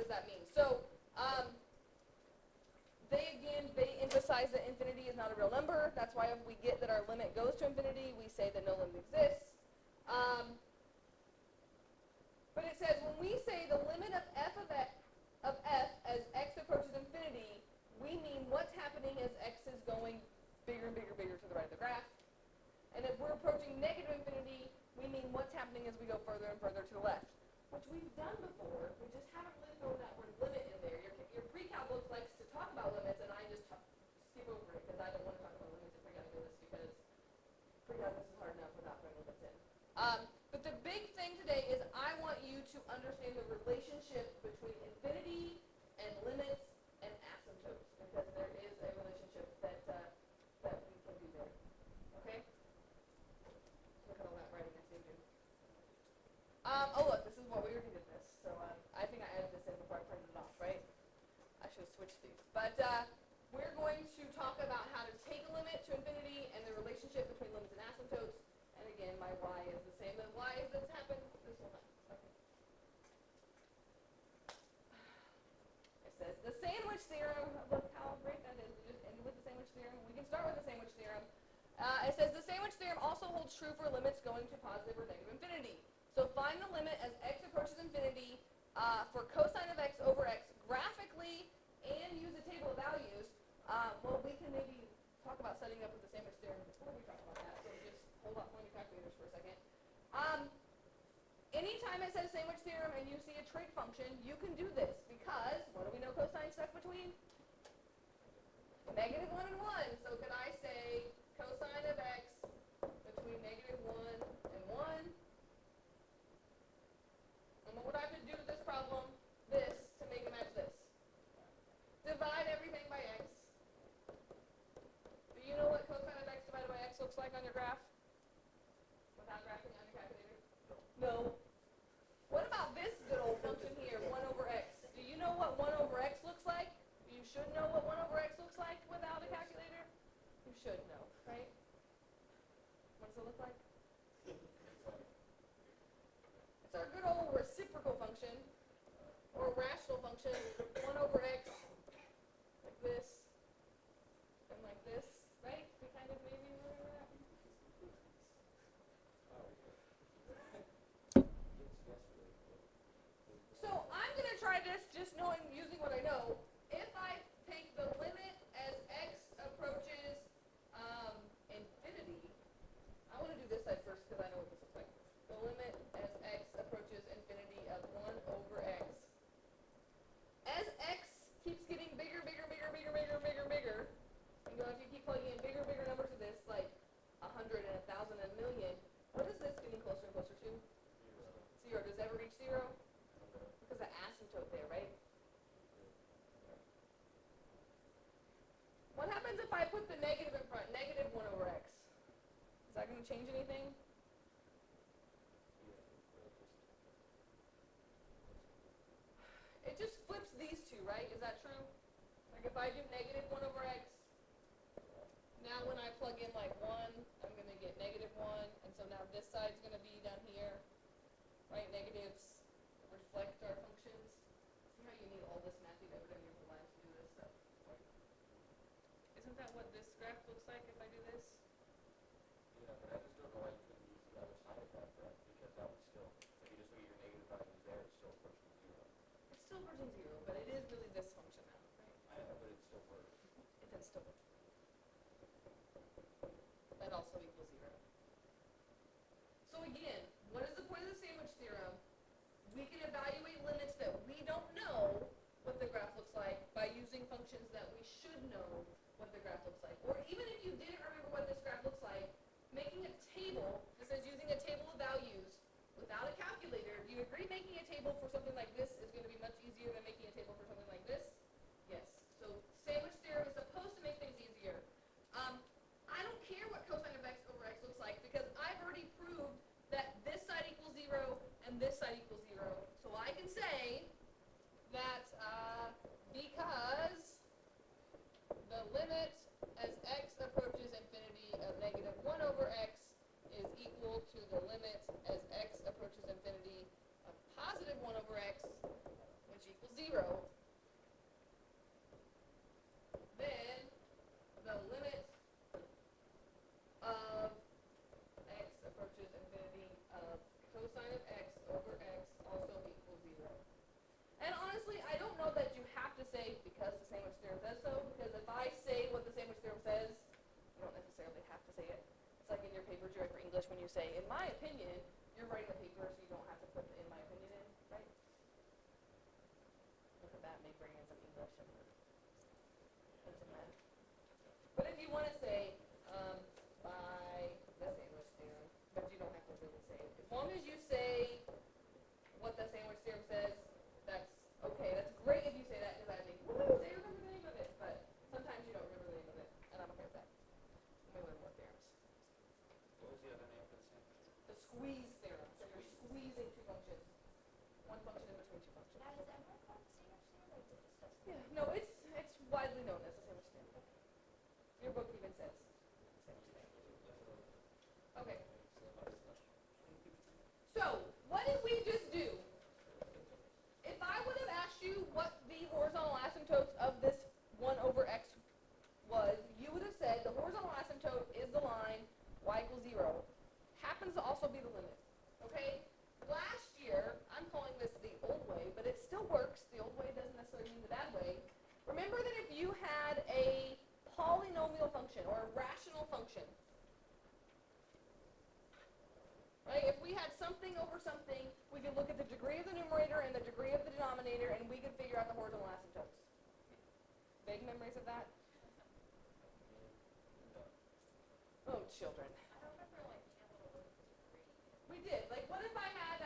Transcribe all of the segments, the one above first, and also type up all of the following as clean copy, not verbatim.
does that mean? So they emphasize that infinity is not a real number. That's why if we get that our limit goes to infinity, we say that no limit exists. But it says when we say the limit of f as x approaches infinity, we mean what's happening as x is going bigger and bigger and bigger to the right of the graph. And if we're approaching negative infinity, we mean what's happening as we go further and further to the left, which we've done before. We just haven't really thrown that word limit in there. Your pre-calc book likes to talk about limits, and I just skip over it because I don't want to talk about limits in pre-calculus because pre-calculus is hard enough without throwing limits in. But the big thing today is I want you to understand the relationship between infinity and limits and asymptotes, because there is a relationship that we can do there. Okay? Look at all that writing I saved you. Oh look, this is what we already did this. So I think I added this in before I printed it off, right? I should have switched these. But we're going to talk about how to take a limit to infinity and the relationship between limits and asymptotes. And again, my y is the same as y as that's happened this whole time. Okay. It says the sandwich theorem. Look how great that is. We just ended with the sandwich theorem. We can start with the sandwich theorem. It says the sandwich theorem also holds true for limits going to positive or negative infinity. So find the limit as x approaches infinity for cosine of x over x graphically and use a table of values. Well, we can maybe talk about setting up with the sandwich theorem before we talk about that. So just hold up on your calculators for a second. Anytime it says sandwich theorem and you see a trig function, you can do this because what do we know cosine stuff between? Negative 1 and 1. So could I say cosine of x between negative 1 and 1? And what would I have to do with this problem? This to make it match this. Divide everything by x. Do you know what cosine of x divided by x looks like on your graph? Without graphing on your calculator? No. What about this good old function here, 1 over x? Do you know what 1 over x looks like? You should know what 1 over x looks like without a calculator. You should know, right? What does it look like? It's our good old reciprocal function, or rational function, 1 over x, like this, and like this, right? We kind of maybe remember that? So I'm going to try this just using what I know. If I take the limit as x approaches infinity, I want to do this side first because I know what this looks like. The limit as x approaches infinity of 1 over x. As x keeps getting bigger, bigger, bigger, bigger, bigger, bigger, bigger, you know, if you keep plugging in bigger, bigger numbers of this, like 100 and 1,000 and a million, what is this getting closer and closer to? 0. Does it ever reach 0? Because the asymptote there, right? What happens if I put the negative in front? Negative 1 over x. Is that going to change anything? It just flips these two, right? Is that true? Like if I do negative 1 over x, now when I plug in like 1, I'm going to get negative 1. And so now this side's going to be down here, right? Negatives reflect our functions. See how you need all this mathing over in your life to do this stuff? Isn't that what this graph looks like if I do this? Yeah, but I just don't know why you couldn't use the other side of that, right? Because that would still, if you just look at your negative values there, it's still approaching 0. It's still approaching 0, but it is really this function now, right? I know, but it still works. It does still work. That also equals 0. So again, what is the point of the sandwich theorem? We can evaluate limits that we don't know what the graph looks like by using functions that we should know what the graph looks like. Or even if you didn't remember what this graph looks like, making a table, this is using a table of values without a calculator. Do you agree making a table for something like this is going to be much easier than making a table for something like this? Yes. So sandwich theorem is supposed to make things easier. I don't care what cosine of x over x looks like because I've already proved that this side equals 0 and this side equals 0. So I can say that because the limit as x approaches infinity of negative 1 over x is equal to the limit as x approaches infinity of positive 1 over x, which 0, then the limit of x approaches infinity of cosine of x over x also equals 0. And honestly, I don't know that you have to say because the sandwich theorem says so, because if I say what the sandwich theorem says, you don't necessarily have to say it. It's like in your papers you write for English when you say, in my opinion, you're writing the paper so you don't have to put the in my opinion in, right? Look at that, maybe bring in some English and some math. But if you want to say, by the sandwich theorem, but you don't have to really say it. As long as you say what the sandwich theorem says, that's okay. That's great if you say that, because I think, woo, they remember the name of it. But sometimes you don't remember the name of it, and I'm okay with that. Let me learn more theorems. What was the other name for the sandwich? The squeeze theorem. So you're squeezing two functions. One function in between two functions. Now, is everyone called the sandwich theorem, or is it just us? Yeah. No, it's widely known as the sandwich theorem. Your book even says sandwich theorem. Okay. So, what did we just do? If I would have asked you what the horizontal asymptotes of this 1 over x was, you would have said the horizontal asymptote is the line y equals 0. Happens to also be the limit. Okay? Last year, I'm calling this the old way, but it still works. The old way doesn't necessarily mean the bad way. Remember that if you had a polynomial function or a rational function, right? If we had something over something, we could look at the degree of the numerator and the degree of the denominator, and we could figure out the horizontal asymptotes. Vague memories of that? Oh, children. I don't remember, like, being able to look at the degree. We did. Like, what if I had,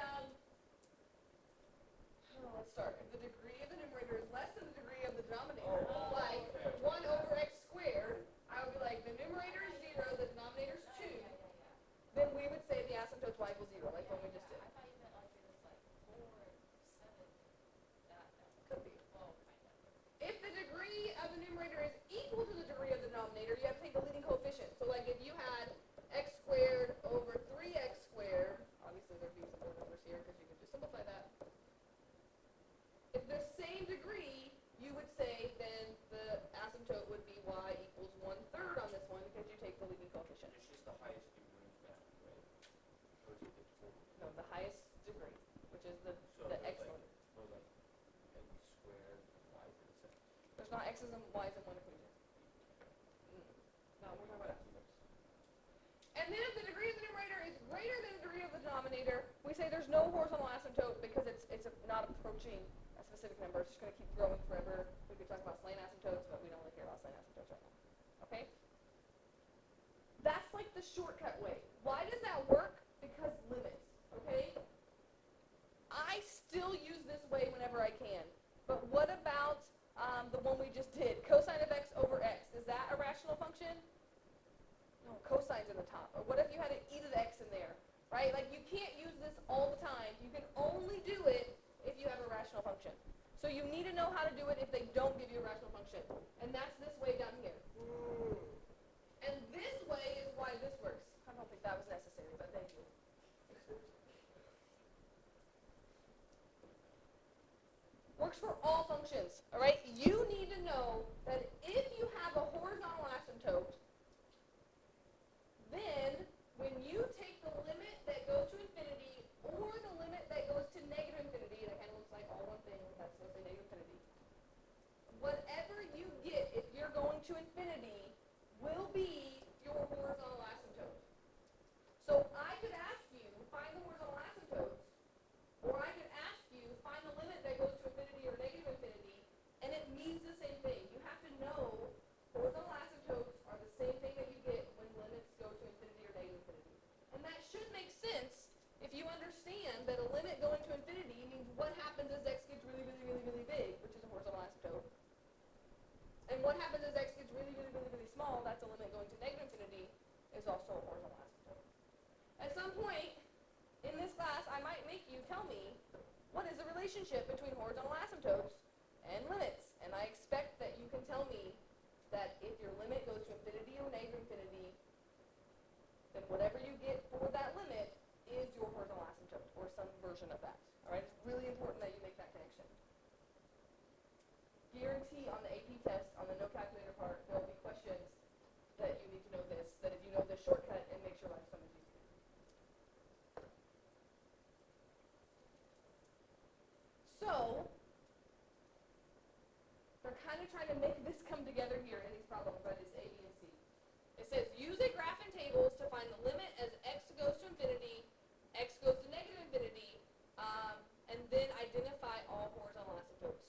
let's start. If the degree of the numerator is less than the degree of the denominator, like 1 over x squared, I would be like, the numerator is 0, the denominator is 2. Then we would say the asymptote's y equals 0, like what we just did. I thought you meant, like, it was, like, 4 and 7, that. Could be. Well, kind of. If the degree of the numerator is equal to the degree of the denominator, you have to take the leading coefficient. So like if you had x squared over 3x squared, obviously there'd be some more numbers here because you could just simplify that. If they're same degree, you would say then the asymptote would be y equals 1/3 on this one because you take the leading coefficient. It's just the highest degree bound, right? Or is it the total? No, the highest degree, which is the there's x like, limit. so like n squared, y to the second. There's not x's and y's in one equation. No, we're talking about asymptotes. And then if the degree of the numerator is greater than the degree of the denominator, we say there's no horizontal asymptote because it's not approaching a specific number. It's just going to keep growing forever. We could talk about slant asymptotes, but we don't really care about slant asymptotes right now. Okay? That's like the shortcut way. Why does that work? Because limits. Okay? I still use this way whenever I can. But what about the one we just did? Cosine of x over x. Is that a rational function? No, cosine's in the top. Or what if you had an e to the x in there? Right? Like you can't use this all the time. You can only do it if you have a rational function. So you need to know how to do it if they don't give you a rational function. And that's this way down here. And this way is why this works. I don't think that was necessary, but thank you. Works for all functions, all right? You need to know that if you have a horizontal asymptote, then when you take the limit that goes to infinity or the limit that goes to negative infinity, that kind of looks like all one thing, that's supposed to be negative infinity, whatever you get if you're going to infinity will be your horizontal asymptote. So I could ask you, find the horizontal asymptotes, or I could ask you, find the limit that goes to infinity or negative infinity, and it means the same thing. You have to know horizontal asymptotes are the same thing that you get when limits go to infinity or negative infinity. And that should make sense if you understand that a limit going to infinity means what happens as x gets really, really, really, really big, which is a horizontal asymptote. And what happens as x gets really, really, really, really small, that's a limit going to negative infinity, is also a horizontal asymptote. At some point in this class, I might make you tell me what is the relationship between horizontal asymptotes and limits. And I expect that you can tell me that if your limit goes to infinity or negative infinity, then whatever you get for that limit is your horizontal asymptote, or some version of that. All right? It's really important that you make that connection. guarantee on the AP test, on the no calculator part, there'll be questions that you need to know this, that if you know this shortcut, it makes your life so much easier. So, they're kind of trying to make this come together here in these problems, right? It's A, B, and C. It says, use a graph and tables to find the limit as x goes to infinity, x goes to negative infinity, and then identify all horizontal asymptotes.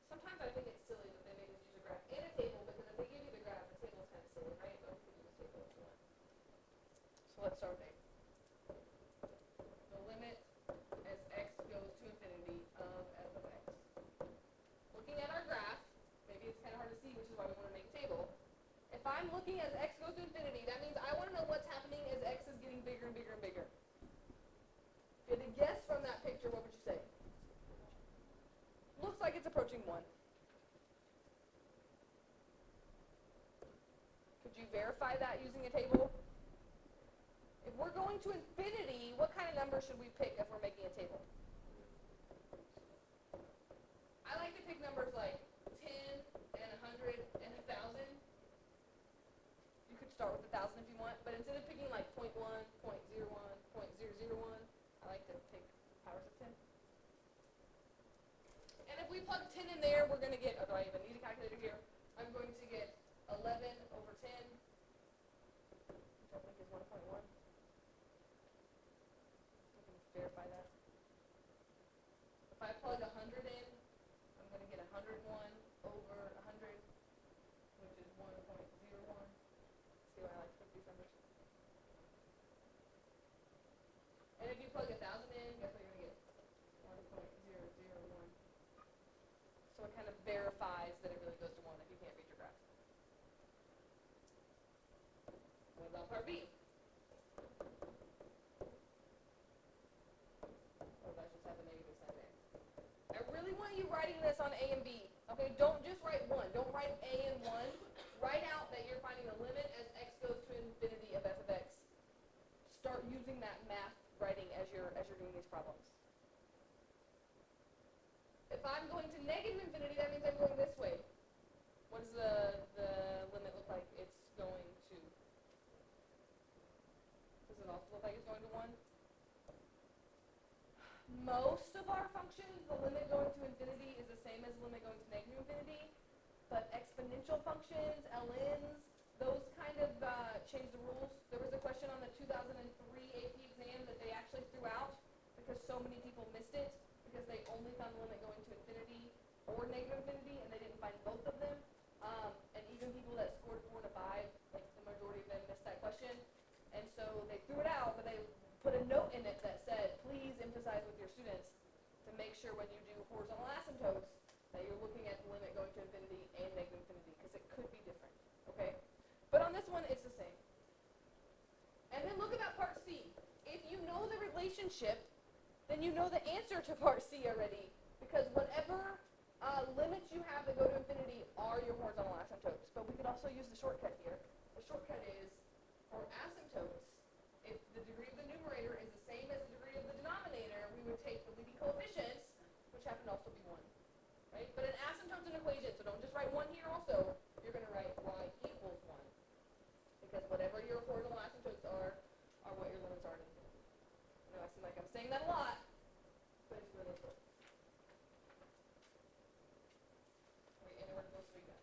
Sometimes I think it's silly that they make us use a graph and a table, because if they give you the graph, the table's kind of silly, right? But we can use a table if you want. So let's start with A. The limit as x goes to infinity of f of x. Looking at our graph, maybe it's kind of hard to see, which is why we want to make a table. If I'm looking as x goes to infinity, that means I want to know what's happening as x is getting bigger and bigger and bigger. If you had to guess from that picture, what would you say? Looks like it's approaching 1. Could you verify that using a table? If we're going to infinity, what kind of number should we pick if we're making a table? I like to pick numbers like 10 and 100 and 1,000. You could start with 1,000 if you want, but instead of picking like 0.1, 0.01, 0.001, I like to pick powers of 10. And if we plug 10 in there, we're going to get, oh, do I even need a calculator here? I'm going to get 11 over 10, which I think is 1.1. Verify that. If I plug 100 in, I'm going to get 101 over 100, which is 1.01. See why I like to put these numbers? And if you plug 1,000 in, guess what you're going to get? 1.001. So it kind of verifies that it really goes to 1 if you can't read your graph. What about part B? I really want you writing this on A and B. Okay, don't just write 1. Don't write A and 1. Write out that you're finding the limit as x goes to infinity of f of x. Start using that math writing as you're doing these problems. If I'm going to negative infinity, that means I'm going this way. What does the limit look like? It's going to. Does it also look like it's going to 1? Most of our functions, the limit going to infinity is the same as the limit going to negative infinity, but exponential functions, ln's, those kind of change the rules. There was a question on the 2003 AP exam that they actually threw out because so many people missed it because they only found the limit going to infinity or negative infinity and they didn't find both of them. And even people that scored 4 to 5, like the majority of them missed that question. And so they threw it out, but they put a note in it that said, please emphasize with your students to make sure when you do horizontal asymptotes that you're looking at the limit going to infinity and negative infinity, because it could be different, okay? But on this one, it's the same. And then look at that part C. If you know the relationship, then you know the answer to part C already, because whatever limits you have that go to infinity are your horizontal asymptotes. But we could also use the shortcut here. The shortcut is, for asymptotes, if the degree of the numerator is the same as the degree of the denominator, we would take the leading coefficients, which happen to also be 1. Right? But an asymptote's an equation, so don't just write 1 here also. You're going to write y equals 1. Because whatever your horizontal asymptotes are what your limits are in infinity. I know I seem like I'm saying that a lot, but it's really important. Wait, anywhere close to that?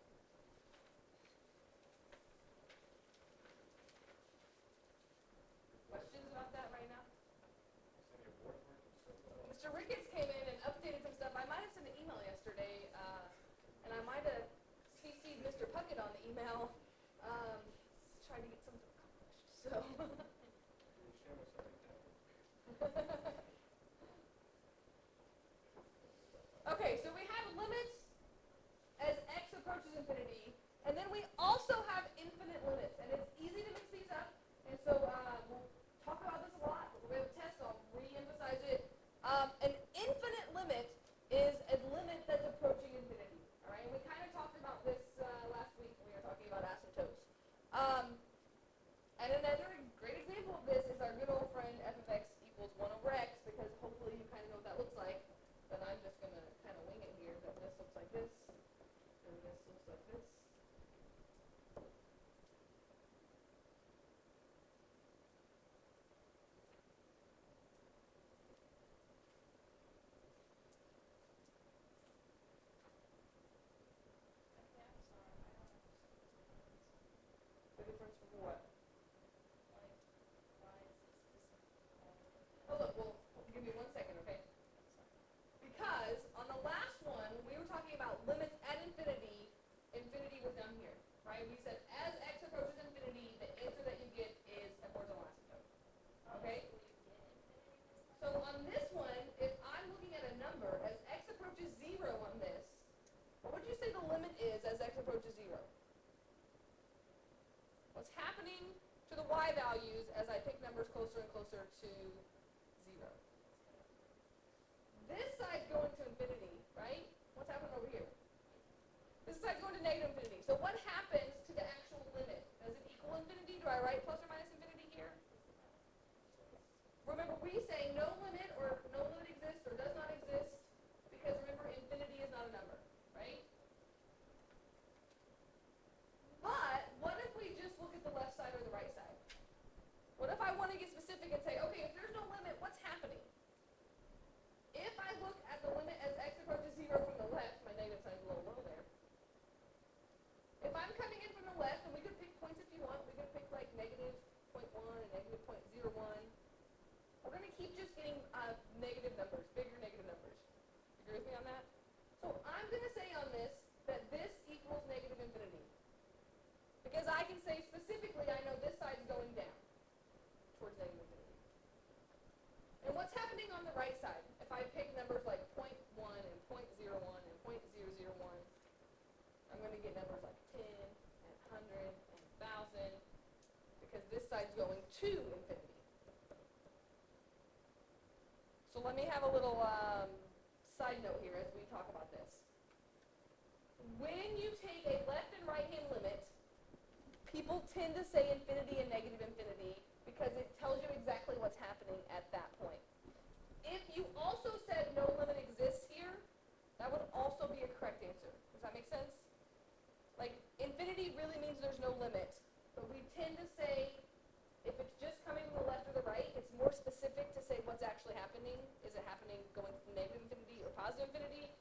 Questions about that right now? Mr. Ricketts came in and updated some stuff. I might have sent an email yesterday, and I might have CC'd Mr. Puckett on the email, trying to get something accomplished. So. Okay, so we have limits as x approaches infinity, and then we also have infinite limits, and it's easy to mix these up, and so we'll talk about this a lot. We have a test, so I'll re-emphasize it. An infinite limit is a limit that's approaching infinity, all right? And we kind of talked about this last week when we were talking about asymptotes. And another great example of this is our good old friend f of x equals 1 over y values as I pick numbers closer and closer to 0. This side's going to infinity, right? What's happening over here? This side's going to negative infinity. So what happens to the actual limit? Does it equal infinity? Do I write plus or minus infinity here? Remember, we say no limit or no limit exists or does not exist because remember, infinity is not a number, right? But what if we just look at the left side or the right side? What if I want to get specific and say, okay, if there's no limit, what's happening? If I look at the limit as x approaches 0 from the left, my negative sign's a little low there. If I'm coming in from the left, and we could pick points if you want, we could pick like negative 0.1 and negative 0.01. We're going to keep just getting negative numbers, bigger negative numbers. You agree with me on that? So I'm going to say on this that this equals negative infinity. Because I can say specifically, I know this side's going down towards negative infinity. And what's happening on the right side? If I pick numbers like 0.1 and 0.01 and 0.001, I'm going to get numbers like 10 and 100 and 1,000 because this side's going to infinity. So let me have a little side note here as we talk about this. When you take a left and right hand limit, people tend to say infinity and negative infinity because it tells you exactly what's happening at that point. If you also said no limit exists here, that would also be a correct answer. Does that make sense? Like, infinity really means there's no limit, but we tend to say, if it's just coming from the left or the right, it's more specific to say what's actually happening. Is it happening going from negative infinity or positive infinity?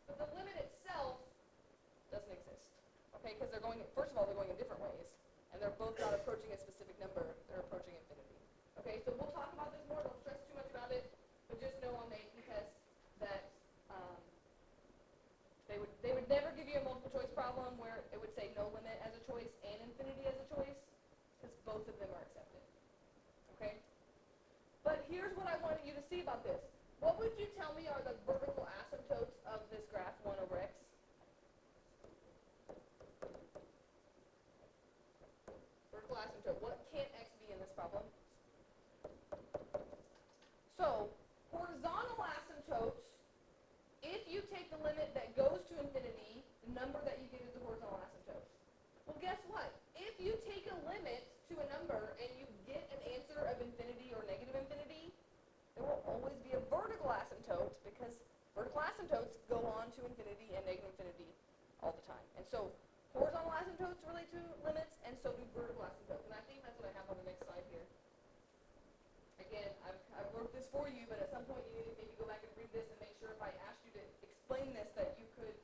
But the limit itself doesn't exist. Okay, because they're going, first of all, they're going in different ways, and they're both not approaching a specific number, they're approaching infinity. Okay, so we'll talk about this more, don't stress too much about it, but just know on the AP test that they would never give you a multiple choice problem where it would say no limit as a choice and infinity as a choice, because both of them are accepted. Okay? But here's what I wanted you to see about this. What would you tell me are the vertical asymptotes of this graph 1 over x? Vertical asymptote. What can't x be in this problem? So, horizontal asymptotes, if you take the limit that goes to infinity, the number that you get is the horizontal asymptote. Well, guess what? If you take a limit to a number and you get an answer of infinity or negative infinity, there will always be a vertical asymptote because vertical asymptotes go on to infinity and negative infinity all the time. And so horizontal asymptotes relate to limits, and so do vertical asymptotes. And I think that's what I have on the next slide here. Again, I've worked this for you, but at some point you need to maybe go back and read this and make sure if I asked you to explain this that you could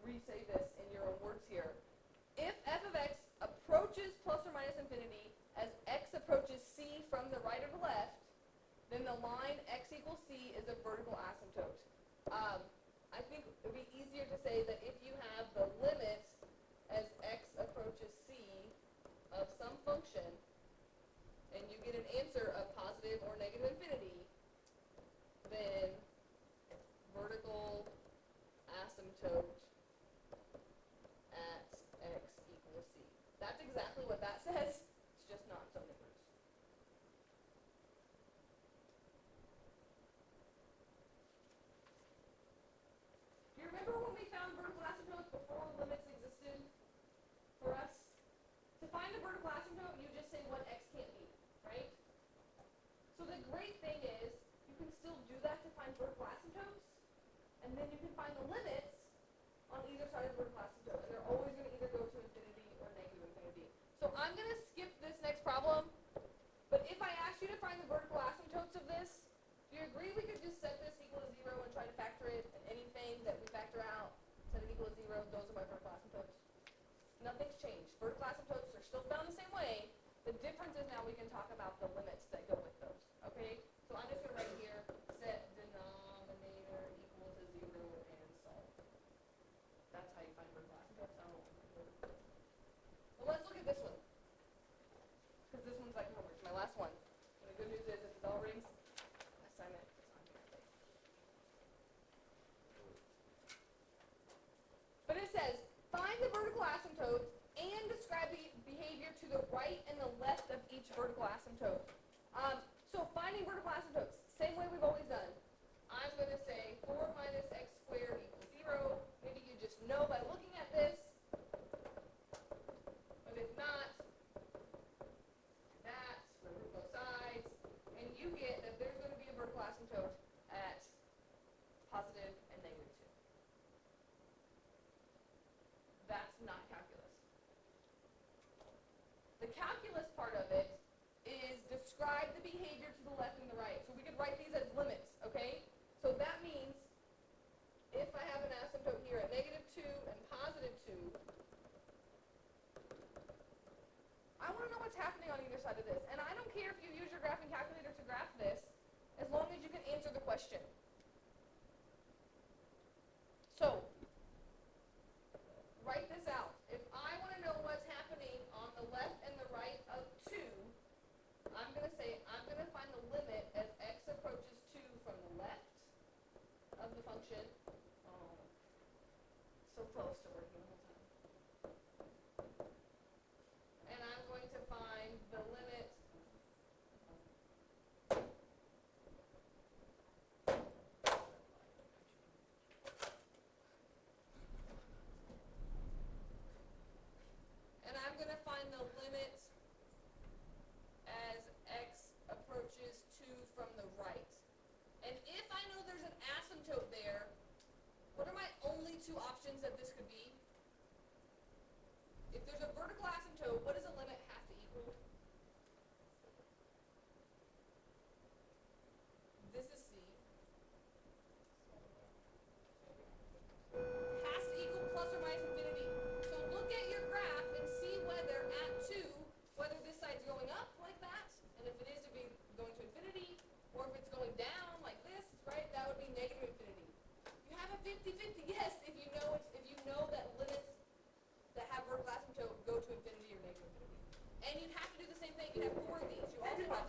re-say this in your own words here. If f of x approaches plus or minus infinity as x approaches c from the right or the left, then the line x equals c is a vertical asymptote. I think it would be easier to say that if you have the limit as x approaches c of some function, and you get an answer of positive or negative infinity, then vertical asymptote at x equals c. That's exactly what that says, it's just not in some numbers. Do you remember when we found vertical asymptotes before limits existed for us? To find a vertical asymptote, you just say what x can't be, right? So the great thing is, you can still do that to find vertical asymptotes, and then you can find the limits on either side of the vertical asymptote, and they're always going to either go to infinity or negative infinity. So I'm going to skip this next problem, but if I asked you to find the vertical asymptotes of this, do you agree we could just set this equal to 0 and try to factor it, and anything that we factor out, set it equal to 0, those are my vertical asymptotes? Nothing's changed. Vertical asymptotes are still found the same way. The difference is now we can talk about the limits that go with those. Okay? So I'm just going to write here, set denominator equal to 0 and solve. That's how you find vertical asymptotes. Well, let's look at this one. Because this one's like homework. My last one. And the good news is if the bell rings, assignment is on here. But it says, find the vertical asymptotes and describe the behavior to the right and the left of each vertical asymptote. So finding vertical asymptotes, same way we've always done. I'm going to say 4 minus x squared equals 0. Maybe you just know by looking at this. But if not, that, square root both sides, and you get that there's going to be a vertical asymptote at positive and negative 2. That's not calculus. The calculus part of it is describe the behavior to the left and the right. So we could write these as limits, okay? So that means if I have an asymptote here at negative 2 and positive 2, I want to know what's happening on either side of this. And I don't care if you use your graphing calculator to graph this, as long as you can answer the question. So, write this out. If I want to know what's happening on the left and the right of 2, I'm going to say I'm going to find the limit as x approaches 2 from the left of the function. Oh, so close to working the whole time. And I'm going to find the limit as x approaches 2 from the right. And if I know there's an asymptote there, what are my only two options that this could be? If there's a vertical asymptote, what does a limit have to equal? This is C. Has to equal plus or minus infinity. So look at your graph and see whether at 2, whether this side's going up like that, and if it is, it'd be going to infinity, or if it's going down like this, right? That would be negative infinity. You have a 50-50, yes, if you know that limits that have vertical asymptote go to infinity or negative infinity. And you'd have to do the same thing. You'd have 4 of these. You also have